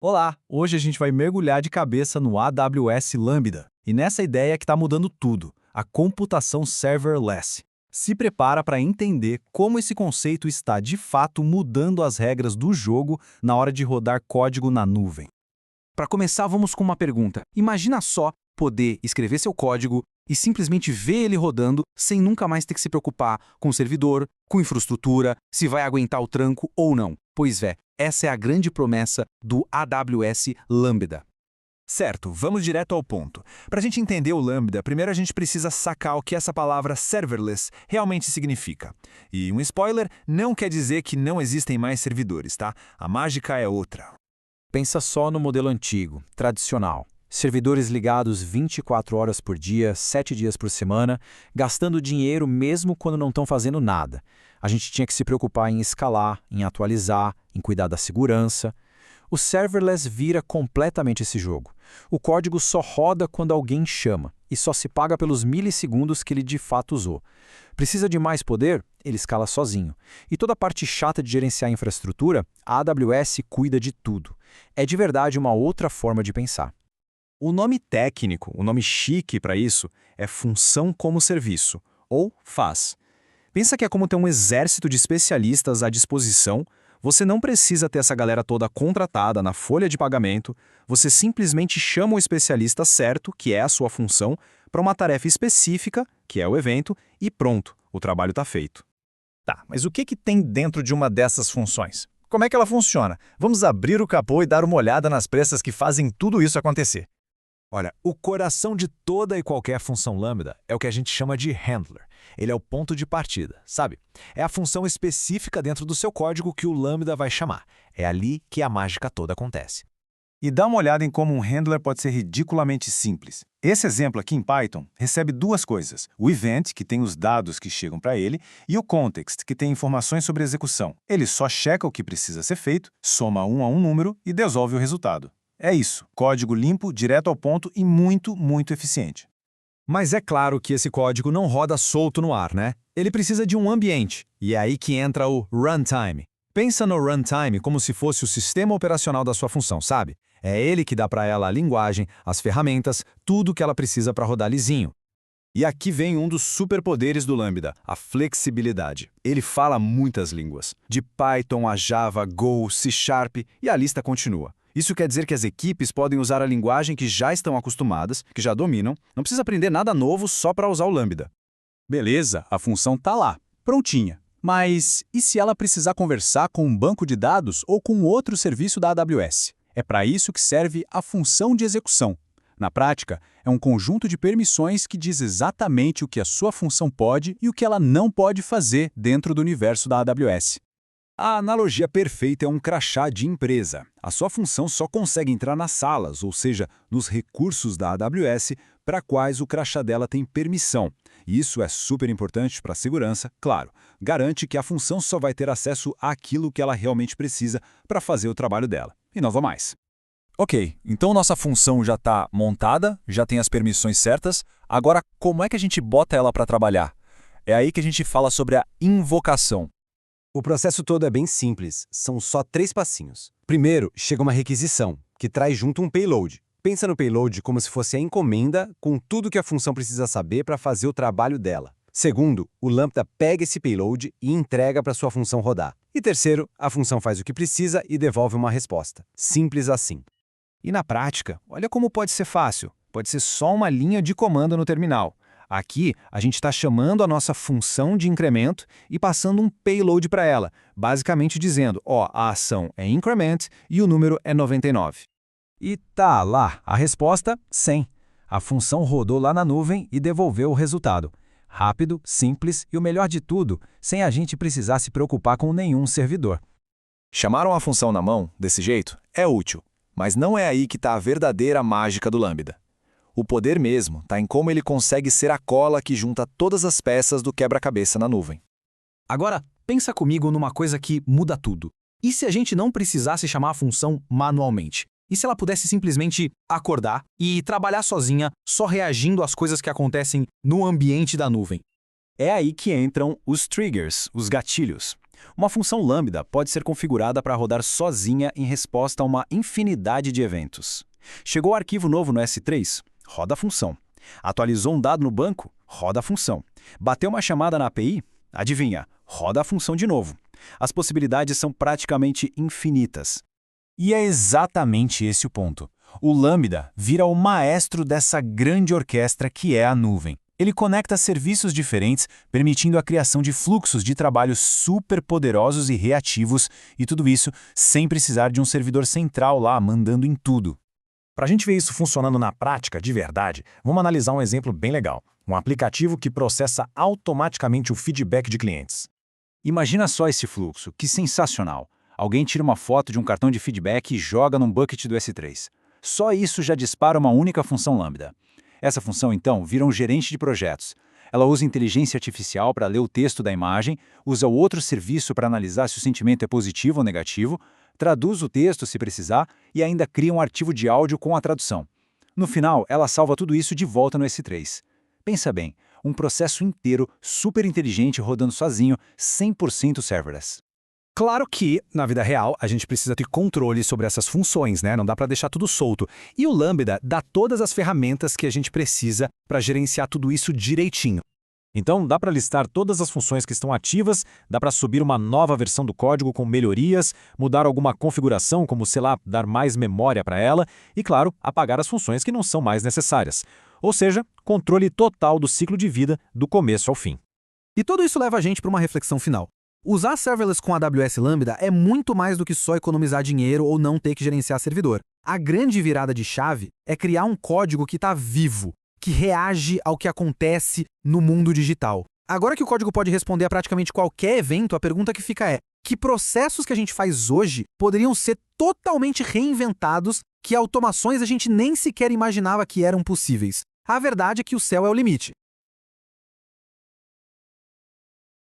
Olá, hoje a gente vai mergulhar de cabeça no AWS Lambda, e nessa ideia que está mudando tudo, a computação serverless. Se prepara para entender como esse conceito está de fato mudando as regras do jogo na hora de rodar código na nuvem. Para começar, vamos com uma pergunta. Imagina só poder escrever seu código e simplesmente ver ele rodando sem nunca mais ter que se preocupar com o servidor, com infraestrutura, se vai aguentar o tranco ou não. Pois é, essa é a grande promessa do AWS Lambda. Certo, vamos direto ao ponto. Para a gente entender o Lambda, primeiro a gente precisa sacar o que essa palavra serverless realmente significa. E um spoiler, não quer dizer que não existem mais servidores, tá? A mágica é outra. Pensa só no modelo antigo, tradicional. Servidores ligados 24 horas por dia, 7 dias por semana, gastando dinheiro mesmo quando não estão fazendo nada. A gente tinha que se preocupar em escalar, em atualizar, em cuidar da segurança. O serverless vira completamente esse jogo. O código só roda quando alguém chama e só se paga pelos milissegundos que ele de fato usou. Precisa de mais poder? Ele escala sozinho. E toda a parte chata de gerenciar a infraestrutura, a AWS cuida de tudo. É de verdade uma outra forma de pensar. O nome técnico, o nome chique para isso, é função como serviço, ou FaaS. Pensa que é como ter um exército de especialistas à disposição. Você não precisa ter essa galera toda contratada na folha de pagamento, você simplesmente chama o especialista certo, que é a sua função, para uma tarefa específica, que é o evento, e pronto, o trabalho está feito. Tá, mas o que tem dentro de uma dessas funções? Como é que ela funciona? Vamos abrir o capô e dar uma olhada nas peças que fazem tudo isso acontecer. Olha, o coração de toda e qualquer função Lambda é o que a gente chama de handler. Ele é o ponto de partida, sabe? É a função específica dentro do seu código que o Lambda vai chamar. É ali que a mágica toda acontece. E dá uma olhada em como um handler pode ser ridiculamente simples. Esse exemplo aqui em Python recebe duas coisas. O event, que tem os dados que chegam para ele, e o context, que tem informações sobre a execução. Ele só checa o que precisa ser feito, soma um a um número e devolve o resultado. É isso, código limpo, direto ao ponto e muito, muito eficiente. Mas é claro que esse código não roda solto no ar, né? Ele precisa de um ambiente, e é aí que entra o runtime. Pensa no runtime como se fosse o sistema operacional da sua função, sabe? É ele que dá para ela a linguagem, as ferramentas, tudo que ela precisa para rodar lisinho. E aqui vem um dos superpoderes do Lambda, a flexibilidade. Ele fala muitas línguas, de Python a Java, Go, C#, e a lista continua. Isso quer dizer que as equipes podem usar a linguagem que já estão acostumadas, que já dominam, não precisa aprender nada novo só para usar o Lambda. Beleza, a função está lá, prontinha. Mas e se ela precisar conversar com um banco de dados ou com outro serviço da AWS? É para isso que serve a função de execução. Na prática, é um conjunto de permissões que diz exatamente o que a sua função pode e o que ela não pode fazer dentro do universo da AWS. A analogia perfeita é um crachá de empresa. A sua função só consegue entrar nas salas, ou seja, nos recursos da AWS, para quais o crachá dela tem permissão. E isso é super importante para a segurança, claro. Garante que a função só vai ter acesso àquilo que ela realmente precisa para fazer o trabalho dela. E não vá mais. Ok, então nossa função já está montada, já tem as permissões certas. Agora, como é que a gente bota ela para trabalhar? É aí que a gente fala sobre a invocação. O processo todo é bem simples, são só 3 passinhos. Primeiro, chega uma requisição, que traz junto um payload. Pensa no payload como se fosse a encomenda com tudo que a função precisa saber para fazer o trabalho dela. Segundo, o Lambda pega esse payload e entrega para sua função rodar. E terceiro, a função faz o que precisa e devolve uma resposta. Simples assim. E na prática, olha como pode ser fácil. Pode ser só uma linha de comando no terminal. Aqui, a gente está chamando a nossa função de incremento e passando um payload para ela, basicamente dizendo, a ação é increment e o número é 99. E tá lá, a resposta, 100. A função rodou lá na nuvem e devolveu o resultado. Rápido, simples e o melhor de tudo, sem a gente precisar se preocupar com nenhum servidor. Chamar uma função na mão, desse jeito, é útil, mas não é aí que está a verdadeira mágica do Lambda. O poder mesmo está em como ele consegue ser a cola que junta todas as peças do quebra-cabeça na nuvem. Agora, pensa comigo numa coisa que muda tudo. E se a gente não precisasse chamar a função manualmente? E se ela pudesse simplesmente acordar e trabalhar sozinha, só reagindo às coisas que acontecem no ambiente da nuvem? É aí que entram os triggers, os gatilhos. Uma função lambda pode ser configurada para rodar sozinha em resposta a uma infinidade de eventos. Chegou arquivo novo no S3? Roda a função. Atualizou um dado no banco? Roda a função. Bateu uma chamada na API? Adivinha, roda a função de novo. As possibilidades são praticamente infinitas. E é exatamente esse o ponto. O Lambda vira o maestro dessa grande orquestra que é a nuvem. Ele conecta serviços diferentes, permitindo a criação de fluxos de trabalho super poderosos e reativos, e tudo isso sem precisar de um servidor central lá mandando em tudo. Para a gente ver isso funcionando na prática, de verdade, vamos analisar um exemplo bem legal. Um aplicativo que processa automaticamente o feedback de clientes. Imagina só esse fluxo, que sensacional. Alguém tira uma foto de um cartão de feedback e joga num bucket do S3. Só isso já dispara uma única função lambda. Essa função, então, vira um gerente de projetos. Ela usa inteligência artificial para ler o texto da imagem, usa o outro serviço para analisar se o sentimento é positivo ou negativo, traduz o texto se precisar e ainda cria um arquivo de áudio com a tradução. No final, ela salva tudo isso de volta no S3. Pensa bem, um processo inteiro super inteligente rodando sozinho, 100% serverless. Claro que, na vida real, a gente precisa ter controle sobre essas funções, né? Não dá para deixar tudo solto. E o Lambda dá todas as ferramentas que a gente precisa para gerenciar tudo isso direitinho. Então, dá para listar todas as funções que estão ativas, dá para subir uma nova versão do código com melhorias, mudar alguma configuração, como, sei lá, dar mais memória para ela, e, claro, apagar as funções que não são mais necessárias. Ou seja, controle total do ciclo de vida, do começo ao fim. E tudo isso leva a gente para uma reflexão final. Usar serverless com AWS Lambda é muito mais do que só economizar dinheiro ou não ter que gerenciar servidor. A grande virada de chave é criar um código que está vivo, que reage ao que acontece no mundo digital. Agora que o código pode responder a praticamente qualquer evento, a pergunta que fica é: que processos que a gente faz hoje poderiam ser totalmente reinventados, que automações a gente nem sequer imaginava que eram possíveis? A verdade é que o céu é o limite.